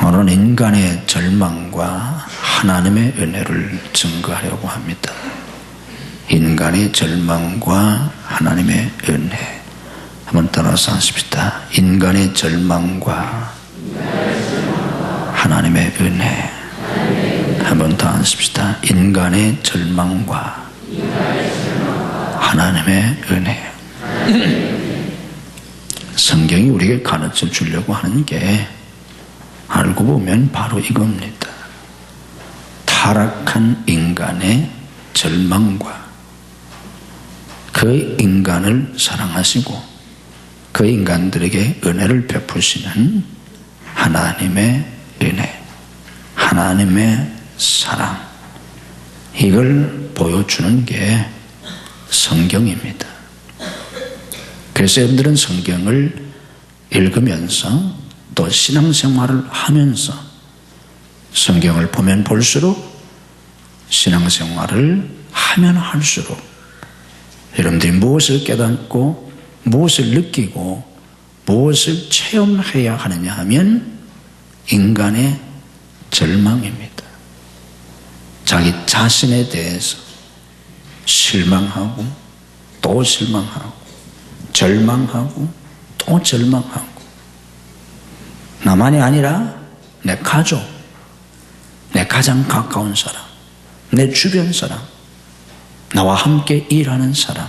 오늘은 인간의 절망과 하나님의 은혜를 증거하려고 합니다. 인간의 절망과 하나님의 은혜. 한번 따라서 하십시다. 인간의 절망과 하나님의 은혜. 한번 더 하십시다. 인간의 절망과 하나님의 은혜. 성경이 우리에게 가르쳐 주려고 하는 게 알고 보면 바로 이겁니다. 타락한 인간의 절망과 그 인간을 사랑하시고 그 인간들에게 은혜를 베푸시는 하나님의 은혜, 하나님의 사랑, 이걸 보여주는 게 성경입니다. 그래서 여러분들은 성경을 읽으면서 또 신앙생활을 하면서 성경을 보면 볼수록 신앙생활을 하면 할수록 여러분들이 무엇을 깨닫고 무엇을 느끼고 무엇을 체험해야 하느냐 하면 인간의 절망입니다. 자기 자신에 대해서 실망하고 또 실망하고 절망하고 또 절망하고, 나만이 아니라 내 가족, 내 가장 가까운 사람, 내 주변 사람, 나와 함께 일하는 사람,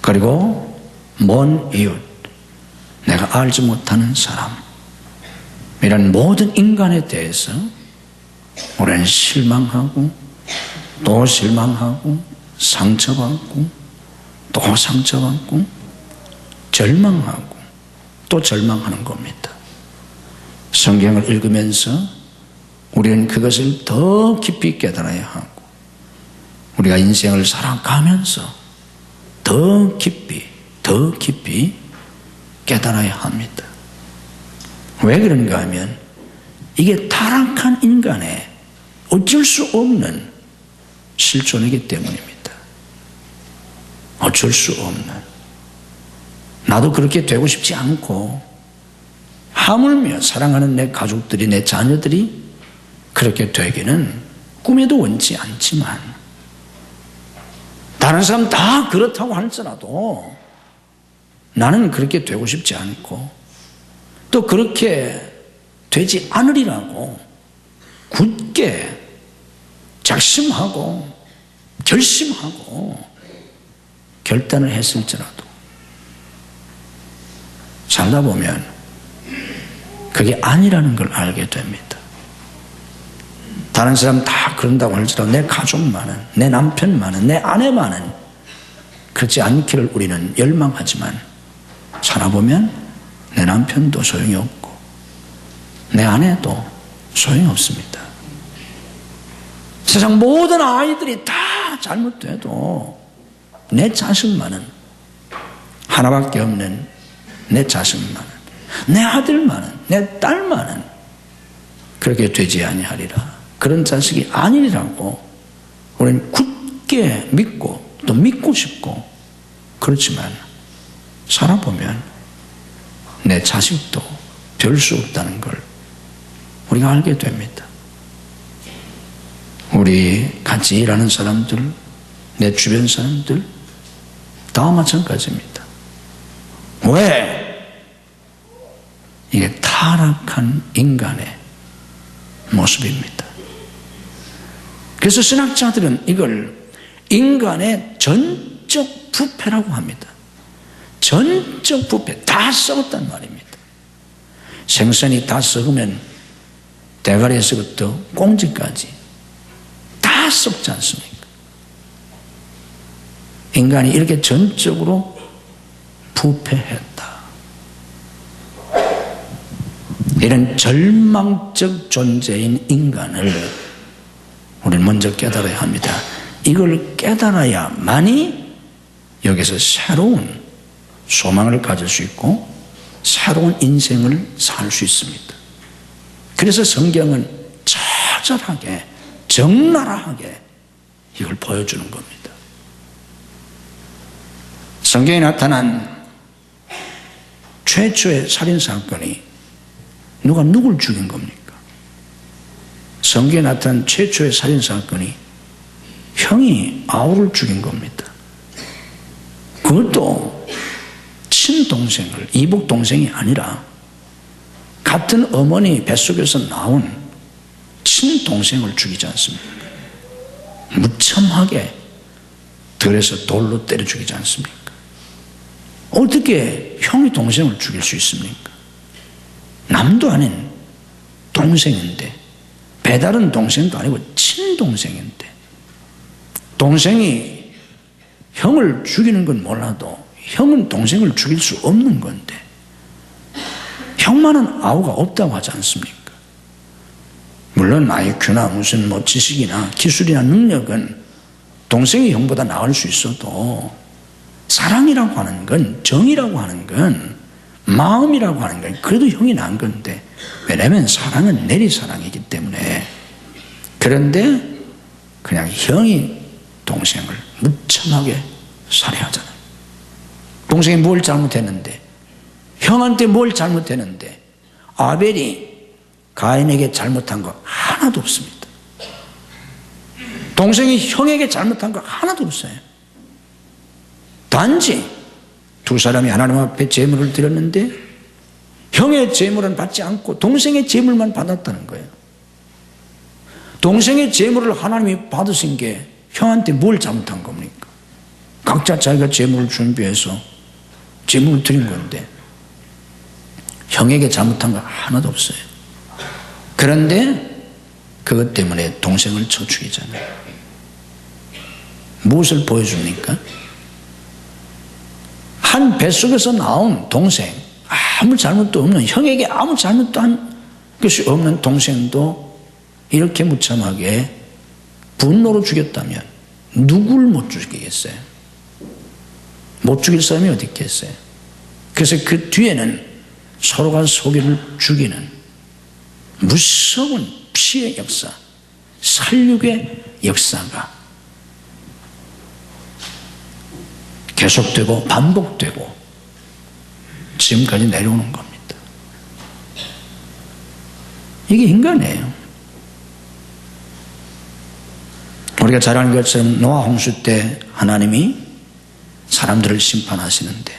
그리고 먼 이웃, 내가 알지 못하는 사람, 이런 모든 인간에 대해서 우리는 실망하고 또 실망하고 상처받고 또 상처받고 절망하고 또 절망하는 겁니다. 성경을 읽으면서 우리는 그것을 더 깊이 깨달아야 하고 우리가 인생을 살아가면서 더 깊이 깨달아야 합니다. 왜 그런가 하면 이게 타락한 인간의 어쩔 수 없는 실존이기 때문입니다. 어쩔 수 없는. 나도 그렇게 되고 싶지 않고 하물며 사랑하는 내 가족들이, 내 자녀들이 그렇게 되기는 꿈에도 원치 않지만 다른 사람 다 그렇다고 할지라도 나는 그렇게 되고 싶지 않고 또 그렇게 되지 않으리라고 굳게 작심하고 결심하고 결단을 했을지라도 살다 보면 그게 아니라는 걸 알게 됩니다. 다른 사람 다 그런다고 할지라도 내 가족만은, 내 남편만은, 내 아내만은 그렇지 않기를 우리는 열망하지만 살아보면 내 남편도 소용이 없고 내 아내도 소용이 없습니다. 세상 모든 아이들이 다 잘못돼도 내 자식만은, 하나밖에 없는 내 자식만은, 내 아들만은, 내 딸만은 그렇게 되지 아니하리라. 그런 자식이 아니라고 우리는 굳게 믿고 또 믿고 싶고, 그렇지만 살아보면 내 자식도 될 수 없다는 걸 우리가 알게 됩니다. 우리 같이 일하는 사람들, 내 주변 사람들 다 마찬가지입니다. 왜? 이게 타락한 인간의 모습입니다. 그래서 신학자들은 이걸 인간의 전적 부패라고 합니다. 전적 부패, 다 썩었단 말입니다. 생선이 다 썩으면 대가리에서부터 꽁지까지 다 썩지 않습니까? 인간이 이렇게 전적으로 부패했다. 이런 절망적 존재인 인간을 우리는 먼저 깨달아야 합니다. 이걸 깨달아야만이 여기서 새로운 소망을 가질 수 있고 새로운 인생을 살 수 있습니다. 그래서 성경은 처절하게, 적나라하게 이걸 보여주는 겁니다. 성경에 나타난 최초의 살인사건이 누가 누굴 죽인 겁니까? 성경에 나타난 최초의 살인사건이 형이 아우를 죽인 겁니다. 그것도 친동생을, 이복동생이 아니라 같은 어머니 뱃속에서 나온 친동생을 죽이지 않습니까? 무참하게 들에서 돌로 때려 죽이지 않습니까? 어떻게 형이 동생을 죽일 수 있습니까? 남도 아닌 동생인데, 배다른 동생도 아니고 친동생인데, 동생이 형을 죽이는 건 몰라도 형은 동생을 죽일 수 없는 건데, 형만은 아우가 없다고 하지 않습니까? 물론 IQ나 무슨 뭐 지식이나 기술이나 능력은 동생이 형보다 나을 수 있어도 사랑이라고 하는 건, 정이라고 하는 건, 마음이라고 하는 건 그래도 형이 나은 건데, 왜냐하면 사랑은 내리사랑이기 때문에. 그런데 그냥 형이 동생을 무참하게 살해하잖아요. 동생이 뭘 잘못했는데, 형한테 뭘 잘못했는데, 아벨이 가인에게 잘못한 거 하나도 없습니다. 동생이 형에게 잘못한 거 하나도 없어요. 단지 두 사람이 하나님 앞에 제물을 드렸는데 형의 제물은 받지 않고 동생의 제물만 받았다는 거예요. 동생의 제물을 하나님이 받으신 게 형한테 뭘 잘못한 겁니까? 각자 자기가 제물을 준비해서 제물을 드린 건데 형에게 잘못한 거 하나도 없어요. 그런데 그것 때문에 동생을 쳐 죽이잖아요. 무엇을 보여줍니까? 한 뱃속에서 나온 동생, 아무 잘못도 없는, 형에게 아무 잘못도 한 것이 없는 동생도 이렇게 무참하게 분노로 죽였다면 누굴 못 죽이겠어요? 못 죽일 사람이 어디 있겠어요? 그래서 그 뒤에는 서로가 서로를 죽이는 무서운 피의 역사, 살육의 역사가 계속되고 반복되고 지금까지 내려오는 겁니다. 이게 인간이에요. 우리가 잘 아는 것처럼 노아 홍수 때 하나님이 사람들을 심판하시는데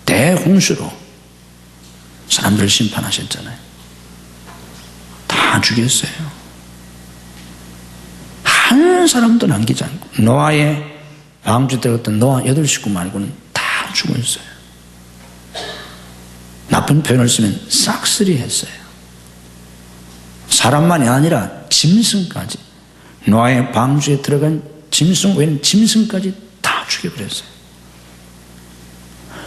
대홍수로 사람들을 심판하셨잖아요. 다 죽였어요. 한 사람도 남기지 않고. 노아의 방주 때 어떤 노아 8식구 말고는 다 죽었어요. 나쁜 표현을 쓰면 싹쓸이 했어요. 사람만이 아니라 짐승까지, 노아의 방주에 들어간 짐승 외에는 짐승까지 다 죽여버렸어요.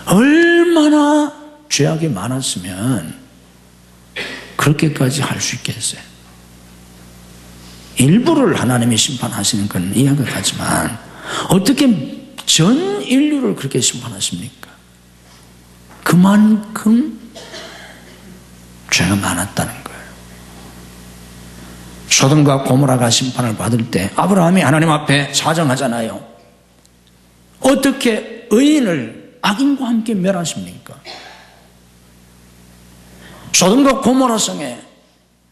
얼마나 죄악이 많았으면 그렇게까지 할 수 있겠어요? 일부를 하나님이 심판하시는 건 이해가 가지만 어떻게 전 인류를 그렇게 심판하십니까? 그만큼 죄가 많았다는 거예요. 소돔과 고모라가 심판을 받을 때 아브라함이 하나님 앞에 사정하잖아요. 어떻게 의인을 악인과 함께 멸하십니까? 소돔과 고모라 성에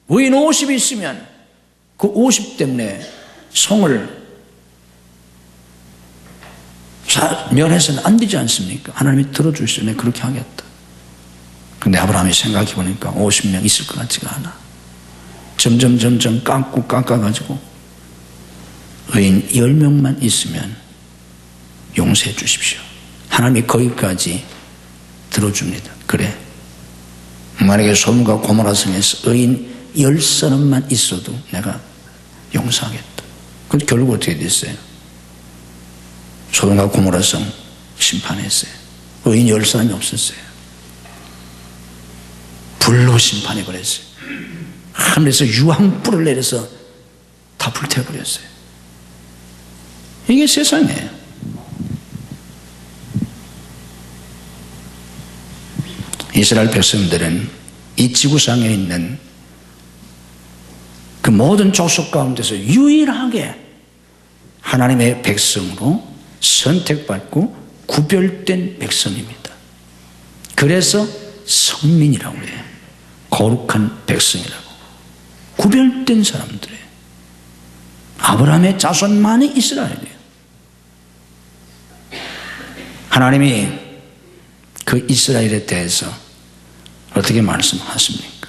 의인 50이 있으면 그 50 때문에 성을 멸해서는 안 되지 않습니까? 하나님이 들어주시오. 내가 그렇게 하겠다. 근데 아브라함이 생각해 보니까 50명 있을 것 같지가 않아. 점점 깎아가지고 의인 10명만 있으면 용서해 주십시오. 하나님이 거기까지 들어줍니다. 그래. 만약에 소돔과 고모라 성에서 의인 10사람만 있어도 내가 용서하겠다. 그런데 결국 어떻게 됐어요? 소돔과 고모라 성 심판했어요. 의인 10사람이 없었어요. 불로 심판해버렸어요. 하늘에서 유황불을 내려서 다 불태워버렸어요. 이게 세상이에요. 이스라엘 백성들은 이 지구상에 있는 그 모든 족속 가운데서 유일하게 하나님의 백성으로 선택받고 구별된 백성입니다. 그래서 성민이라고 해요. 거룩한 백성이라고. 구별된 사람들이에요. 아브라함의 자손만이 이스라엘이에요. 하나님이 그 이스라엘에 대해서 어떻게 말씀하십니까?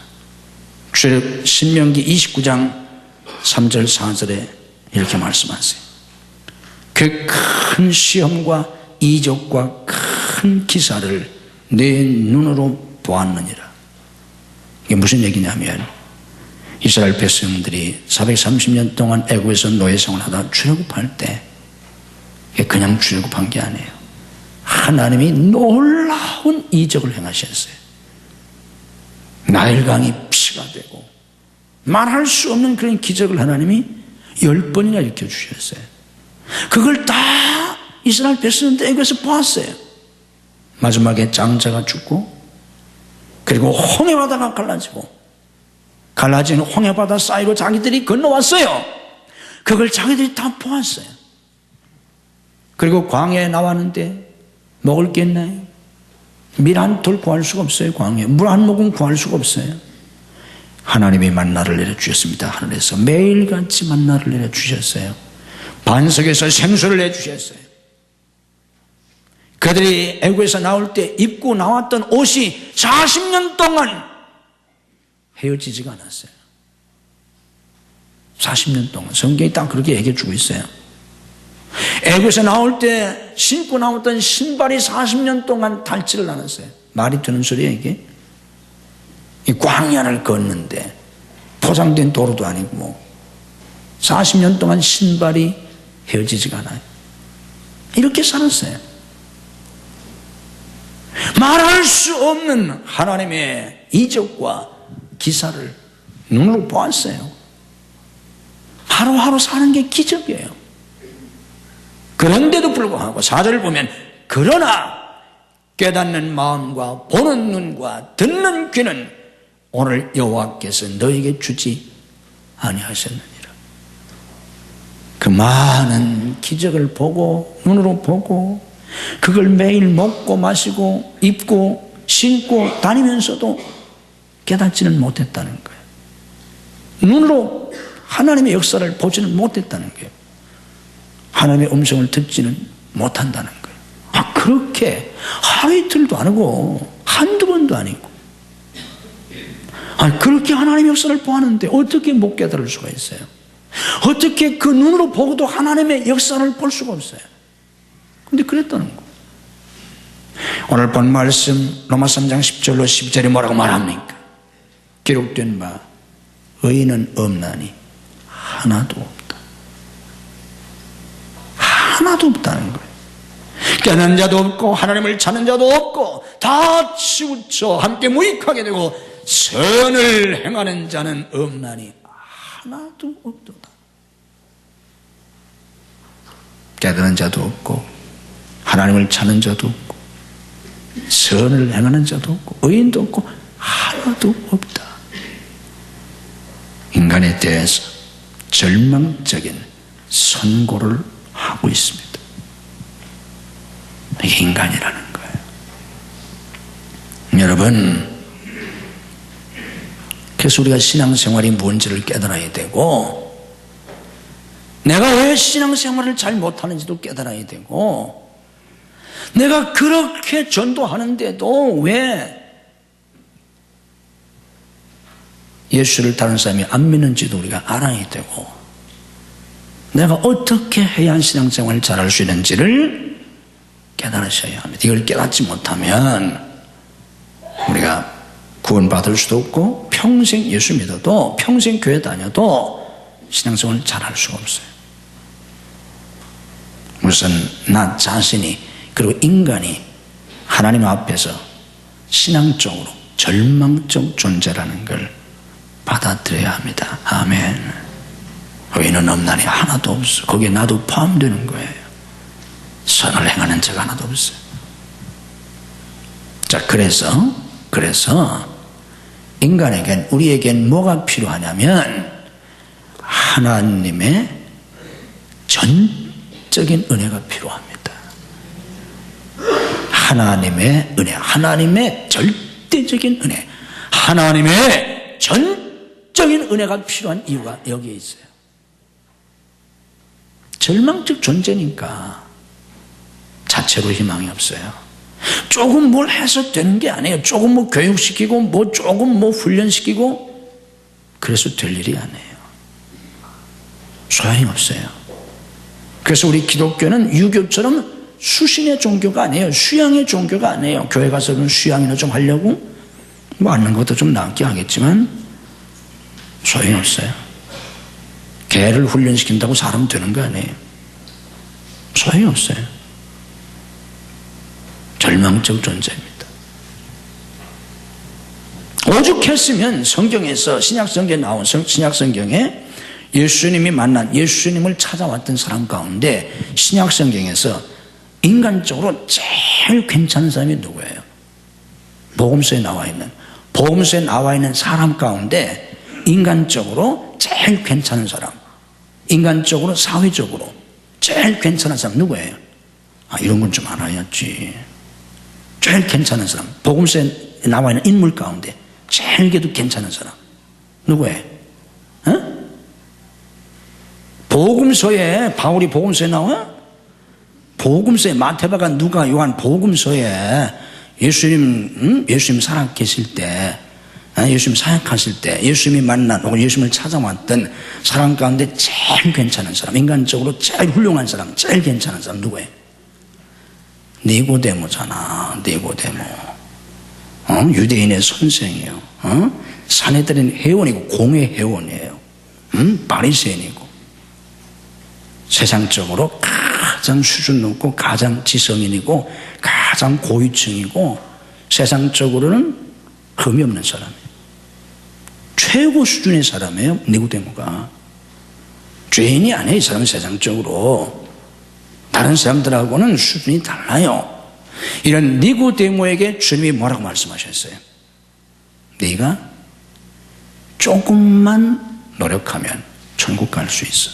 신명기 29장 3절 4절에 이렇게 말씀하세요. 그 큰 시험과 이적과 큰 기사를 내 눈으로 보았느니라. 이게 무슨 얘기냐면 이스라엘 백성들이 430년 동안 애국에서 노예생활을 하다가 출애굽할 때 그냥 출애굽한 게 아니에요. 하나님이 놀라운 이적을 행하셨어요. 나일강이 피가 되고 말할 수 없는 그런 기적을 하나님이 10번이나 일으켜주셨어요. 그걸 다 이스라엘 백성들 애국에서 보았어요. 마지막에 장자가 죽고 그리고 홍해바다가 갈라지는 홍해바다 사이로 자기들이 건너왔어요. 그걸 자기들이 다 보았어요. 그리고 광야에 나왔는데 먹을 게 있나요? 밀 한 톨 구할 수가 없어요. 광야에 물 한 모금 구할 수가 없어요. 하나님이 만나를 내려주셨습니다. 하늘에서 매일같이 만나를 내려주셨어요. 반석에서 생수를 내주셨어요. 그들이 애국에서 나올 때 입고 나왔던 옷이 40년 동안 헤어지지가 않았어요. 40년 동안. 성경이 딱 그렇게 얘기해 주고 있어요. 애국에서 나올 때 신고 나왔던 신발이 40년 동안 닳지를 않았어요. 말이 되는 소리예요 이게? 이 광야를 걷는데 포장된 도로도 아니고 뭐 40년 동안 신발이 헤어지지가 않아요. 이렇게 살았어요. 말할 수 없는 하나님의 이적과 기사를 눈으로 보았어요. 하루하루 사는 게 기적이에요. 그런데도 불구하고 4절을 보면 그러나 깨닫는 마음과 보는 눈과 듣는 귀는 오늘 여호와께서 너에게 주지 아니하셨느니라. 그 많은 기적을 보고 눈으로 보고 그걸 매일 먹고 마시고 입고 신고 다니면서도 깨닫지는 못했다는 거예요. 눈으로 하나님의 역사를 보지는 못했다는 거예요. 하나님의 음성을 듣지는 못한다는 거예요. 그렇게 하루 이틀도 아니고 한두 번도 아니고 그렇게 하나님의 역사를 보았는데 어떻게 못 깨달을 수가 있어요? 어떻게 그 눈으로 보고도 하나님의 역사를 볼 수가 없어요? 근데 그랬다는 거예요. 오늘 본 말씀 로마 3장 10절로 12절에 뭐라고 말합니까? 기록된 바 의인은 없나니 하나도 없다. 하나도 없다는 거예요. 깨닫는 자도 없고 하나님을 찾는 자도 없고 다 치우쳐 함께 무익하게 되고 선을 행하는 자는 없나니 하나도 없도다. 깨닫는 자도 없고 하나님을 찾는 자도 없고 선을 행하는 자도 없고 의인도 없고 하나도 없다. 인간에 대해서 절망적인 선고를 하고 있습니다. 이게 인간이라는 거예요. 여러분, 그래서 우리가 신앙생활이 뭔지를 깨달아야 되고 내가 왜 신앙생활을 잘 못하는지도 깨달아야 되고 내가 그렇게 전도하는데도 왜 예수를 다른 사람이 안 믿는지도 우리가 알아야 되고 내가 어떻게 해야 신앙생활을 잘할 수 있는지를 깨달으셔야 합니다. 이걸 깨닫지 못하면 우리가 구원받을 수도 없고 평생 예수 믿어도 평생 교회 다녀도 신앙생활을 잘할 수가 없어요. 우선 나 자신이 그리고 인간이 하나님 앞에서 신앙적으로 절망적 존재라는 걸 받아들여야 합니다. 아멘. 의인은 없나니 하나도 없어. 거기에 나도 포함되는 거예요. 선을 행하는 자가 하나도 없어요. 자, 그래서 인간에겐 우리에겐 뭐가 필요하냐면 하나님의 전적인 은혜가 필요합니다. 하나님의 은혜, 하나님의 절대적인 은혜, 하나님의 전적인 은혜가 필요한 이유가 여기에 있어요. 절망적 존재니까 자체로 희망이 없어요. 조금 뭘 해서 되는 게 아니에요. 조금 뭐 교육시키고 조금 훈련시키고 그래서 될 일이 아니에요. 소용이 없어요. 그래서 우리 기독교는 유교처럼 수신의 종교가 아니에요. 수양의 종교가 아니에요. 교회 가서는 수양이나 좀 하려고 앉는 것도 좀 낫게 하겠지만 소용이 없어요. 개를 훈련시킨다고 사람 되는 거 아니에요. 소용이 없어요. 절망적 존재입니다. 오죽했으면 성경에서 신약성경에 나온 신약성경에 예수님이 만난 예수님을 찾아왔던 사람 가운데 신약성경에서 인간적으로 제일 괜찮은 사람이 누구예요? 복음서에 나와 있는 사람 가운데 인간적으로 제일 괜찮은 사람, 인간적으로 사회적으로 제일 괜찮은 사람 누구예요? 이런 건 좀 알아야지. 제일 괜찮은 사람, 복음서에 나와 있는 인물 가운데 제일 괜찮은 사람 누구예요? 복음서에, 바울이 복음서에 나와? 복음서에 마태복음, 누가, 요한 복음서에 예수님 살아계실 때, 예수님 사역하실 때 예수님이 만난 혹은 예수님을 찾아왔던 사람 가운데 제일 괜찮은 사람, 인간적으로 제일 훌륭한 사람, 제일 괜찮은 사람 누구예요? 니고데모잖아. 니고데모. 유대인의 선생이에요. 사내들은 회원이고 공회 회원이에요. 바리새인이고 세상적으로 가장 수준 높고 가장 지성인이고 가장 고위층이고 세상적으로는 흠이 없는 사람이에요. 최고 수준의 사람이에요. 니고데모가. 죄인이 아니에요. 이 사람은 세상적으로. 다른 사람들하고는 수준이 달라요. 이런 니고데모에게 주님이 뭐라고 말씀하셨어요? 네가 조금만 노력하면 천국 갈 수 있어.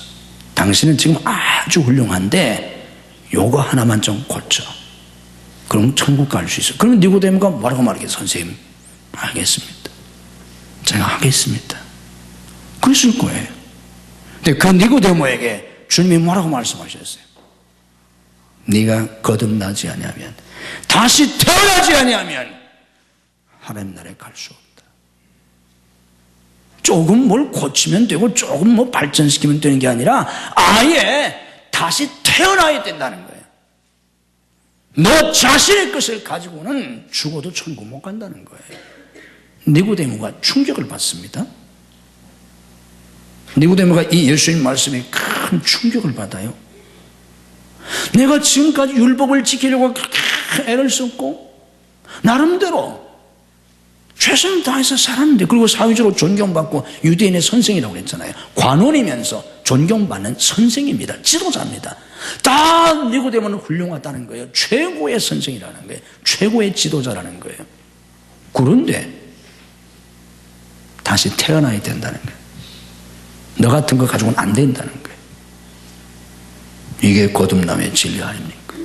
당신은 지금 아주 훌륭한데 요거 하나만 좀 고쳐. 그럼 천국 갈 수 있어. 그럼 니고데모가 뭐라고 말하겠어요? 선생님, 알겠습니다. 제가 하겠습니다. 그랬을 거예요. 근데 그 니고데모에게 주님이 뭐라고 말씀하셨어요? 네가 거듭나지 아니하면, 다시 태어나지 아니하면 하나님 나라에 갈 수 없다. 조금 뭘 고치면 되고 조금 뭐 발전시키면 되는 게 아니라 아예 다시 태어나야 된다는 거예요. 너 자신의 것을 가지고는 죽어도 천국 못 간다는 거예요. 니고데모가 충격을 받습니다. 니고데모가 이 예수님 말씀에 큰 충격을 받아요. 내가 지금까지 율법을 지키려고 애를 썼고 나름대로 최선을 다해서 살았는데, 그리고 사회적으로 존경받고 유대인의 선생이라고 했잖아요. 관원이면서 존경받는 선생입니다. 지도자입니다. 다 니고데모는 훌륭하다는 거예요. 최고의 선생이라는 거예요. 최고의 지도자라는 거예요. 그런데 다시 태어나야 된다는 거예요. 너 같은 거 가지고는 안 된다는 거예요. 이게 거듭남의 진리 아닙니까?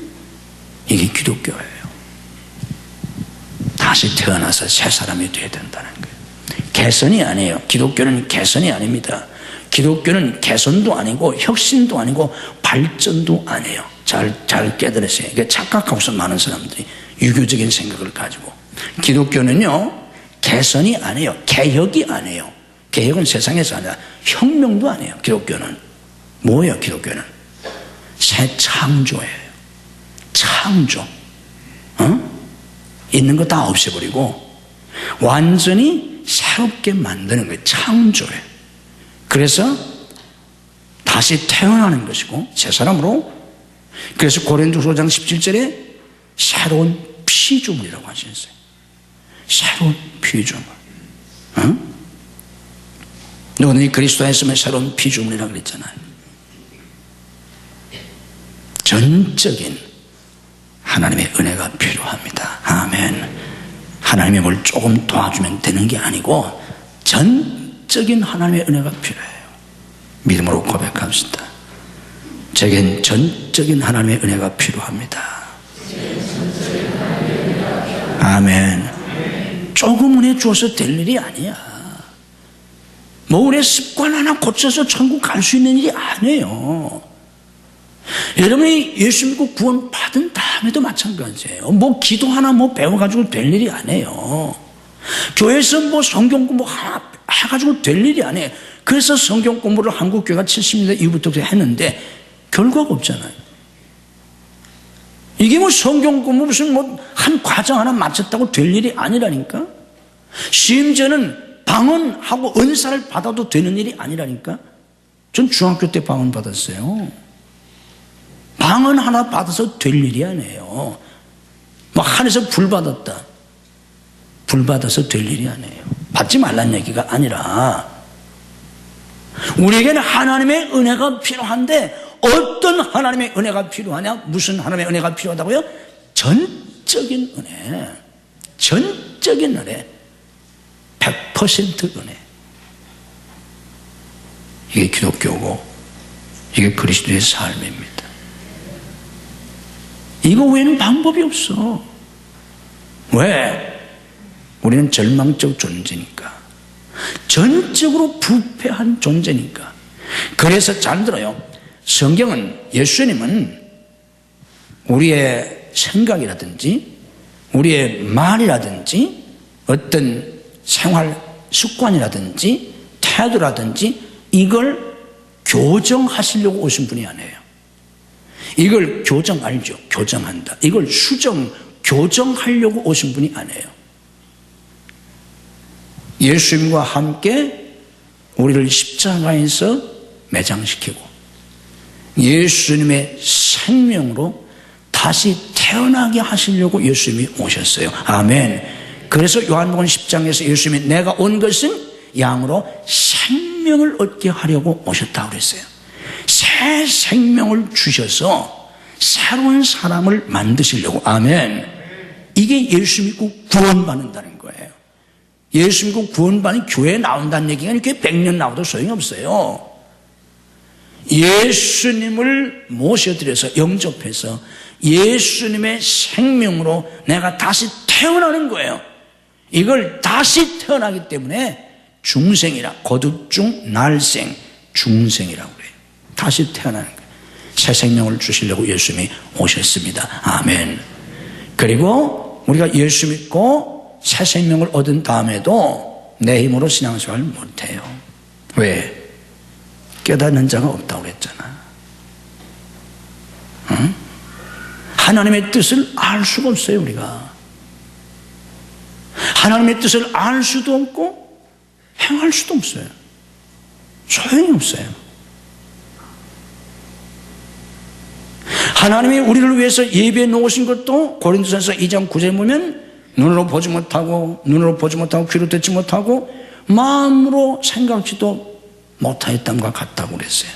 이게 기독교예요. 다시 태어나서 새 사람이 되어야 된다는 거예요. 개선이 아니에요. 기독교는 개선이 아닙니다. 기독교는 개선도 아니고 혁신도 아니고 발전도 아니에요. 잘 깨달으세요. 이게 착각하고서 많은 사람들이 유교적인 생각을 가지고. 기독교는요, 개선이 아니에요. 개혁이 아니에요. 개혁은 세상에서 아니라 혁명도 아니에요. 기독교는 뭐예요? 기독교는 새 창조예요. 창조. 있는 거 다 없애버리고 완전히 새롭게 만드는 거예요. 창조예요. 그래서 다시 태어나는 것이고 새 사람으로. 그래서 고린도서 5장 17절에 새로운 피조물이라고 하셨어요. 새로운 피조물. 너는 그리스도에 있으면 새로운 피조물이라고 그랬잖아요. 전적인 하나님의 은혜가 필요합니다. 아멘. 하나님이 뭘 조금 도와주면 되는 게 아니고 전적인 하나님의 은혜가 필요해요. 믿음으로 고백합시다. 제겐 전적인 하나님의 은혜가 필요합니다. 아멘. 조금 은혜 주어서 될 일이 아니야. 뭐 우리의 습관 하나 고쳐서 천국 갈 수 있는 일이 아니에요. 여러분이 예수 믿고 구원 받은 다음에도 마찬가지예요. 뭐 기도 하나 뭐 배워가지고 될 일이 아니에요. 교회에서 뭐 성경 공부 하나 해가지고 될 일이 아니에요. 그래서 성경 공부를 한국교회가 70년대 이후부터 했는데 결과가 없잖아요. 이게 뭐 성경 공부 무슨 뭐 한 과정 하나 마쳤다고 될 일이 아니라니까. 심지어는 방언하고 은사를 받아도 되는 일이 아니라니까. 전 중학교 때 방언 받았어요. 방언 하나 받아서 될 일이 아니에요. 뭐 하늘에서 불 받았다. 불 받아서 될 일이 아니에요. 받지 말란 얘기가 아니라 우리에게는 하나님의 은혜가 필요한데 어떤 하나님의 은혜가 필요하냐? 무슨 하나님의 은혜가 필요하다고요? 전적인 은혜. 전적인 은혜. 100% 은혜. 이게 기독교고 이게 그리스도의 삶입니다. 이거 외에는 방법이 없어. 왜? 우리는 절망적 존재니까. 전적으로 부패한 존재니까. 그래서 잘 들어요. 성경은, 예수님은 우리의 생각이라든지 우리의 말이라든지 어떤 생활 습관이라든지 태도라든지 이걸 교정하시려고 오신 분이 아니에요. 이걸 교정 알죠? 교정한다. 이걸 교정하려고 오신 분이 아니에요. 예수님과 함께 우리를 십자가에서 매장시키고 예수님의 생명으로 다시 태어나게 하시려고 예수님이 오셨어요. 아멘. 그래서 요한복음 10장에서 예수님이 내가 온 것은 양으로 생명을 얻게 하려고 오셨다고 그랬어요. 새 생명을 주셔서 새로운 사람을 만드시려고. 아멘. 이게 예수 믿고 구원받는다는 거예요. 예수 믿고 구원받는 교회에 나온다는 얘기가 이렇게 100년 나와도 소용이 없어요. 예수님을 모셔드려서 영접해서 예수님의 생명으로 내가 다시 태어나는 거예요. 이걸 다시 태어나기 때문에 중생이라, 거듭중, 날생, 중생이라고 그래요. 다시 태어나는 거예요. 새 생명을 주시려고 예수님이 오셨습니다. 아멘. 그리고 우리가 예수 믿고 새 생명을 얻은 다음에도 내 힘으로 신앙생활을 못해요. 왜? 깨닫는 자가 없다고 그랬잖아. 응? 하나님의 뜻을 알 수가 없어요, 우리가. 하나님의 뜻을 알 수도 없고 행할 수도 없어요. 소용이 없어요. 하나님이 우리를 위해서 예배해 놓으신 것도 고린도전서 2장 9절에 보면 눈으로 보지 못하고 귀로 듣지 못하고 마음으로 생각지도 못하였던가 같다고 그랬어요.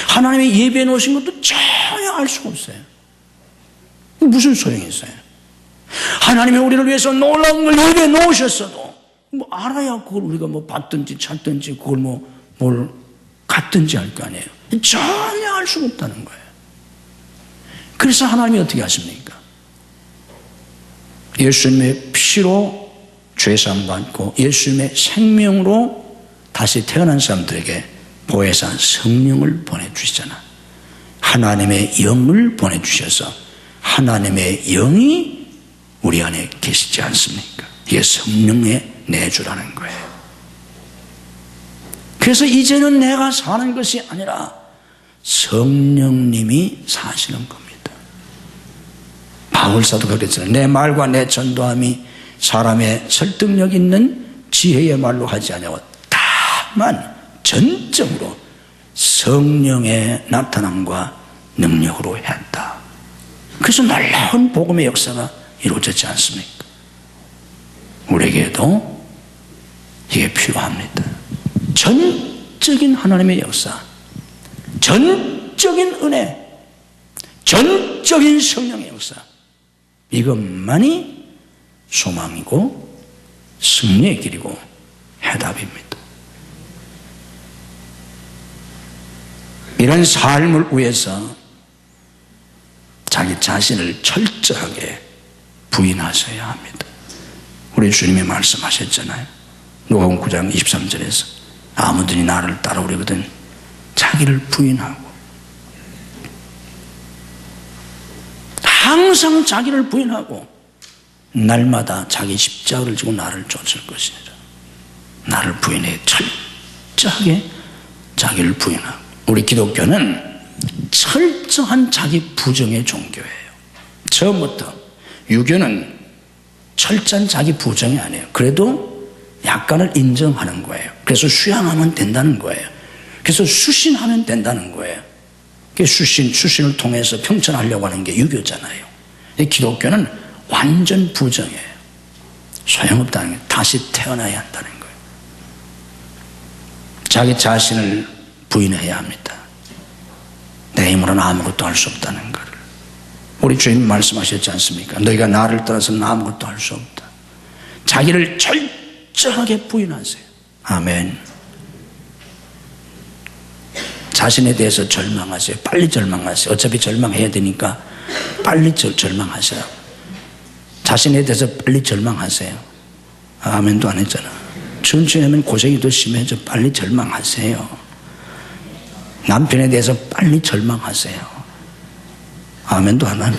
하나님이 예배해 놓으신 것도 전혀 알 수가 없어요. 무슨 소용이 있어요? 하나님이 우리를 위해서 놀라운 걸 예배해 놓으셨어도 뭐 알아야 그걸 우리가 뭐 받든지 찾든지 그걸 뭘 갖든지 할 거 아니에요. 전혀 알 수가 없다는 거예요. 그래서 하나님이 어떻게 하십니까? 예수님의 피로 죄사함 받고 예수님의 생명으로 다시 태어난 사람들에게 보혜사 성령을 보내주시잖아. 하나님의 영을 보내주셔서 하나님의 영이 우리 안에 계시지 않습니까? 이게 성령의 내주라는 거예요. 그래서 이제는 내가 사는 것이 아니라 성령님이 사시는 겁니다. 바울사도가 그랬잖아요. 내 말과 내 전도함이 사람의 설득력 있는 지혜의 말로 하지 아니하고 다만 전적으로 성령의 나타남과 능력으로 했다. 그래서 놀라운 복음의 역사가 이루어졌지 않습니까? 우리에게도 이게 필요합니다. 전적인 하나님의 역사, 전적인 은혜, 전적인 성령의 역사, 이것만이 소망이고 승리의 길이고 해답입니다. 이런 삶을 위해서 자기 자신을 철저하게 부인하셔야 합니다. 우리 주님이 말씀하셨잖아요. 누가복음 9장 23절에서 아무든지 나를 따라오려거든 자기를 부인하고, 항상 자기를 부인하고 날마다 자기 십자가를 지고 나를 쫓을 것이니라. 나를 부인해 철저하게 자기를 부인하고. 우리 기독교는 철저한 자기 부정의 종교예요. 처음부터. 유교는 철저한 자기 부정이 아니에요. 그래도 약간을 인정하는 거예요. 그래서 수양하면 된다는 거예요. 그래서 수신하면 된다는 거예요. 수신을 통해서 평천하려고 하는 게 유교잖아요. 기독교는 완전 부정이에요. 소용없다는 거예요. 다시 태어나야 한다는 거예요. 자기 자신을 부인해야 합니다. 내 힘으로는 아무것도 할 수 없다는 것을. 우리 주님 말씀하셨지 않습니까? 너희가 나를 떠나서는 아무것도 할 수 없다. 자기를 철저하게 부인하세요. 아멘. 자신에 대해서 절망하세요. 빨리 절망하세요. 어차피 절망해야 되니까 빨리 절망하세요. 자신에 대해서 빨리 절망하세요. 아멘도 안 했잖아. 천천히 하면 고생이 더 심해져. 빨리 절망하세요. 남편에 대해서 빨리 절망하세요. 아멘도 안 하네.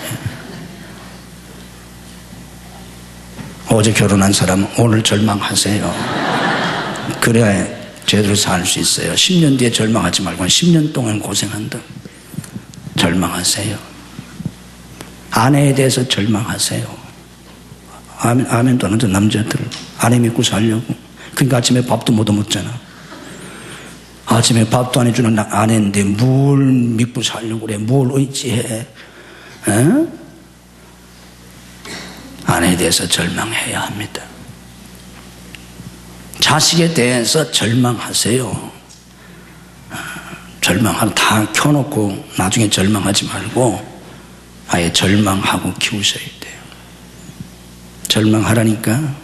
어제 결혼한 사람은 오늘 절망하세요. 그래야 제대로 살 수 있어요. 10년 뒤에 절망하지 말고 10년 동안 고생한다. 절망하세요. 아내에 대해서 절망하세요. 아멘도 안 하죠. 남자들 아내 믿고 살려고. 그러니까 아침에 밥도 못 먹잖아. 아침에 밥도 안 해주는 아내인데 뭘 믿고 살려고 그래. 뭘 의지해. 에? 아내에 대해서 절망해야 합니다. 자식에 대해서 절망하세요. 절망하고 다 켜놓고 나중에 절망하지 말고 아예 절망하고 키우셔야 돼요. 절망하라니까.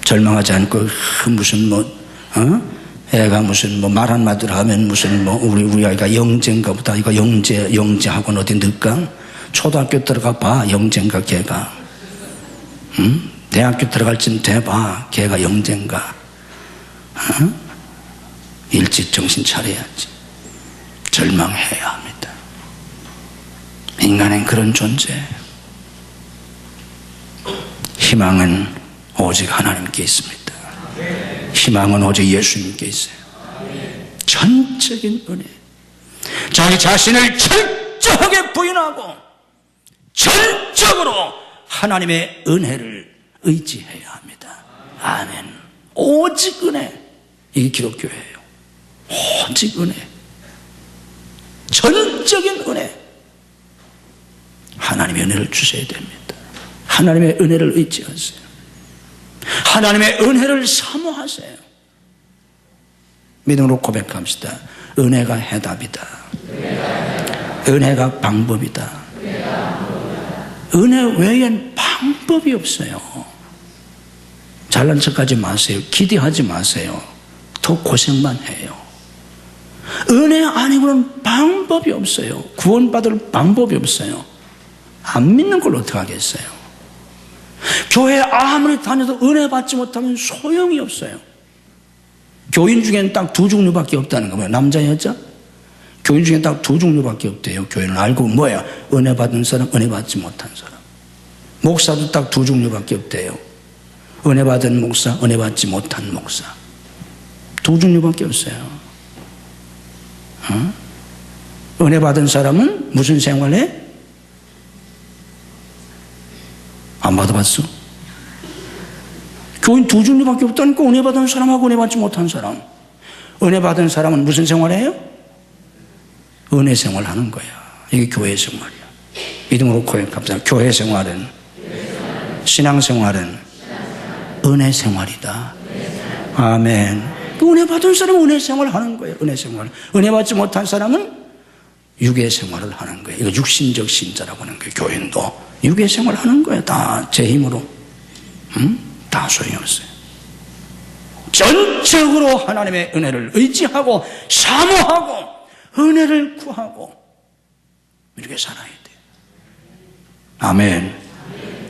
절망하지 않고 무슨 애가 무슨 말 한마디로 하면 무슨 우리 아이가 영재인가 보다. 이거 영재하고는 어디 넣을까? 초등학교 들어가 봐. 영재인가 걔가. 응? 대학교 들어갈 쯤 돼봐. 걔가 영재인가. 일찍 정신 차려야지. 절망해야 합니다. 인간은 그런 존재예요. 희망은 오직 하나님께 있습니다. 희망은 오직 예수님께 있어요. 전적인 은혜. 자기 자신을 철저하게 부인하고 전적으로 하나님의 은혜를 의지해야 합니다. 아멘. 오직 은혜. 이게 기독교예요. 오직 은혜. 전적인 은혜. 하나님의 은혜를 주셔야 됩니다. 하나님의 은혜를 의지하세요. 하나님의 은혜를 사모하세요. 믿음으로 고백합시다. 은혜가 해답이다. 은혜가 방법이다. 은혜 외엔 방법이 없어요. 잘난 척하지 마세요. 기대하지 마세요. 더 고생만 해요. 은혜 아니고는 방법이 없어요. 구원받을 방법이 없어요. 안 믿는 걸 어떻게 하겠어요? 교회 아무리 다녀도 은혜 받지 못하면 소용이 없어요. 교인 중에는 딱 두 종류밖에 없다는 거예요. 남자 여자? 교인 중에 딱 두 종류밖에 없대요. 교인은 알고 뭐야? 은혜 받은 사람, 은혜 받지 못한 사람. 목사도 딱 두 종류밖에 없대요. 은혜 받은 목사, 은혜 받지 못한 목사. 두 종류밖에 없어요. 은혜 받은 사람은 무슨 생활해? 안 받아봤어? 교인 두 종류밖에 없다니까. 은혜 받은 사람하고 은혜 받지 못한 사람. 은혜 받은 사람은 무슨 생활해요? 은혜 생활하는 거야. 이게 교회 생활이야. 믿음으로 고백합시다. 교회 생활은, 신앙 생활은 은혜 생활이다. 아멘. 은혜 받은 사람은 은혜 생활하는 거예요. 은혜 생활. 은혜 받지 못한 사람은 육의 생활을 하는 거예요. 이거 육신적 신자라고 하는 거예요. 교인도 육의 생활을 하는 거예요. 다 제 힘으로. 다 소용없어요. 전적으로 하나님의 은혜를 의지하고 사모하고 은혜를 구하고 이렇게 살아야 돼요. 아멘.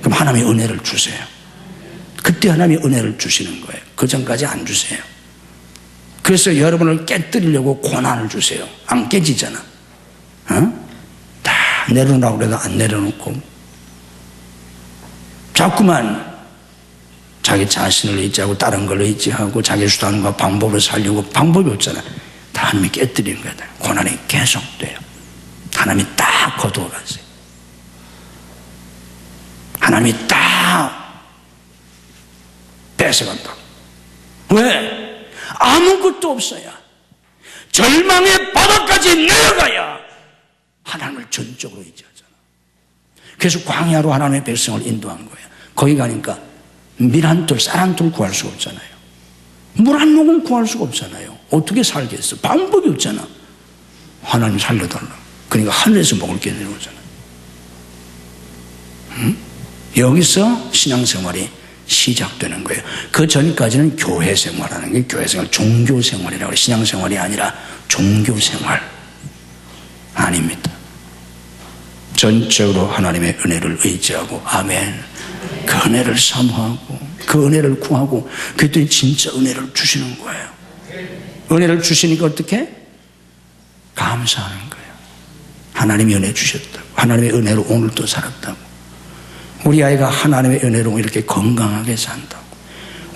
그럼 하나님의 은혜를 주세요. 그때 하나님이 은혜를 주시는 거예요. 그 전까지 안 주세요. 그래서 여러분을 깨뜨리려고 고난을 주세요. 안 깨지잖아. 다 내려놓으라고 해도 안 내려놓고 자꾸만 자기 자신을 의지하고 다른 걸 의지하고 자기 수단과 방법을 살려고 방법이 없잖아. 다 하나님이 깨뜨리는 거야. 고난이 계속돼요. 하나님이 딱 거두어가세요. 하나님이 딱 뺏어간다고. 왜? 아무것도 없어야 절망의 바닥까지 내려가야 하나님을 전적으로 의지하잖아. 그래서 광야로 하나님의 백성을 인도한 거예요. 거기 가니까 밀 한 톨, 쌀 한 톨 구할 수가 없잖아요. 물 한 모금 구할 수가 없잖아요. 어떻게 살겠어? 방법이 없잖아. 하나님 살려달라. 그러니까 하늘에서 먹을 게 내려오잖아. 여기서 신앙생활이 시작되는 거예요. 그 전까지는 교회 생활하는 게 교회 생활, 종교 생활이라고 해요. 신앙생활이 아니라 종교 생활 아닙니다. 전적으로 하나님의 은혜를 의지하고 아멘. 그 은혜를 사모하고 그 은혜를 구하고 그랬더니 진짜 은혜를 주시는 거예요. 은혜를 주시니까 어떻게? 감사하는 거예요. 하나님이 은혜 주셨다고. 하나님의 은혜로 오늘도 살았다고. 우리 아이가 하나님의 은혜로 이렇게 건강하게 산다고.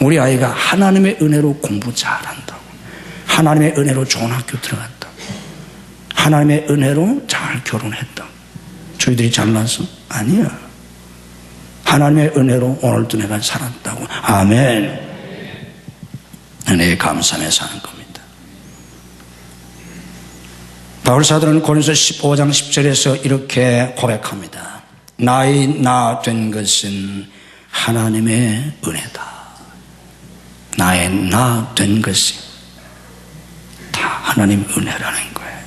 우리 아이가 하나님의 은혜로 공부 잘한다고. 하나님의 은혜로 좋은 학교 들어갔다고. 하나님의 은혜로 잘 결혼했다고. 저희들이 잘나서? 아니야. 하나님의 은혜로 오늘도 내가 살았다고. 아멘. 은혜에 감사하며 사는 겁니다. 바울 사도는 고린도서 15장 10절에서 이렇게 고백합니다. 나의 나 된 것은 하나님의 은혜다. 나의 나 된 것이 다 하나님 은혜라는 거예요.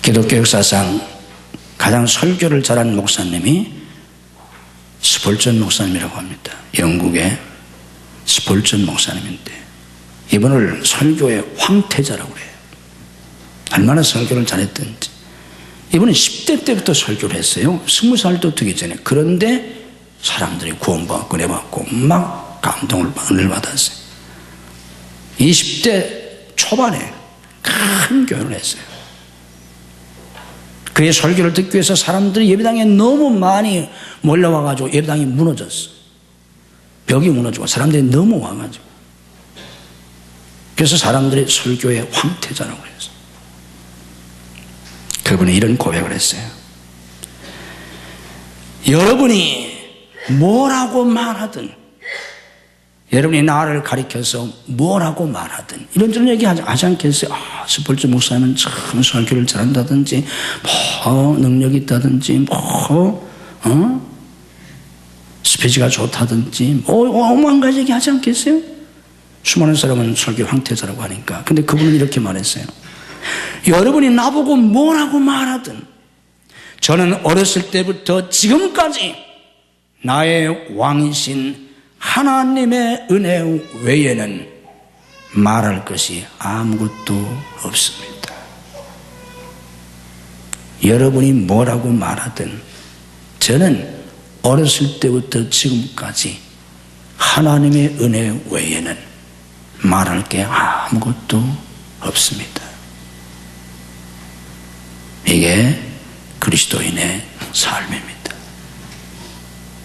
기독교 역사상 가장 설교를 잘한 목사님이 스폴전 목사님이라고 합니다. 영국의 스폴전 목사님인데 이분을 설교의 황태자라고 해요. 얼마나 설교를 잘했던지. 이분은 10대 때부터 설교를 했어요. 20살도 되기 전에. 그런데 사람들이 구원받고 은혜받고 막 감동을 은혜를 받았어요. 20대 초반에 큰 교회를 했어요. 그의 설교를 듣기 위해서 사람들이 예배당에 너무 많이 몰려와가지고 예배당이 무너졌어. 벽이 무너지고 사람들이 너무 와가지고. 그래서 사람들이 설교의 황태자라고 했어요. 그분이 이런 고백을 했어요. 여러분이 뭐라고 말하든, 여러분이 나를 가리켜서 뭐라고 말하든 이런저런 얘기 하지 않겠어요? 스폴전 목사님은 참 설교를 잘한다든지 능력이 있다든지 스피치가 좋다든지 어마어마한 가지 얘기 하지 않겠어요? 수많은 사람은 설교 황태자라고 하니까. 근데 그분은 이렇게 말했어요. 여러분이 나보고 뭐라고 말하든 저는 어렸을 때부터 지금까지 나의 왕이신 하나님의 은혜 외에는 말할 것이 아무것도 없습니다. 여러분이 뭐라고 말하든 저는 어렸을 때부터 지금까지 하나님의 은혜 외에는 말할 게 아무것도 없습니다. 이게 그리스도인의 삶입니다.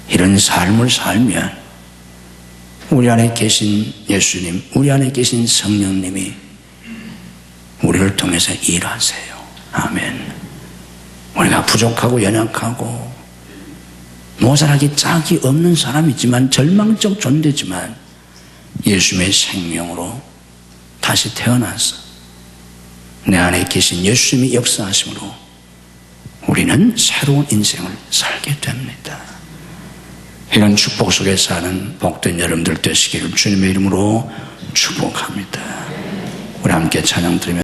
이런 삶을 살면 우리 안에 계신 예수님, 우리 안에 계신 성령님이 우리를 통해서 일하세요. 아멘. 우리가 부족하고 연약하고 모자라기 짝이 없는 사람이지만 절망적 존재지만 예수님의 생명으로 다시 태어나서 내 안에 계신 예수님이 역사하심으로 우리는 새로운 인생을 살게 됩니다. 이런 축복 속에 사는 복된 여러분들 되시기를 주님의 이름으로 축복합니다. 우리 함께 찬양 드리며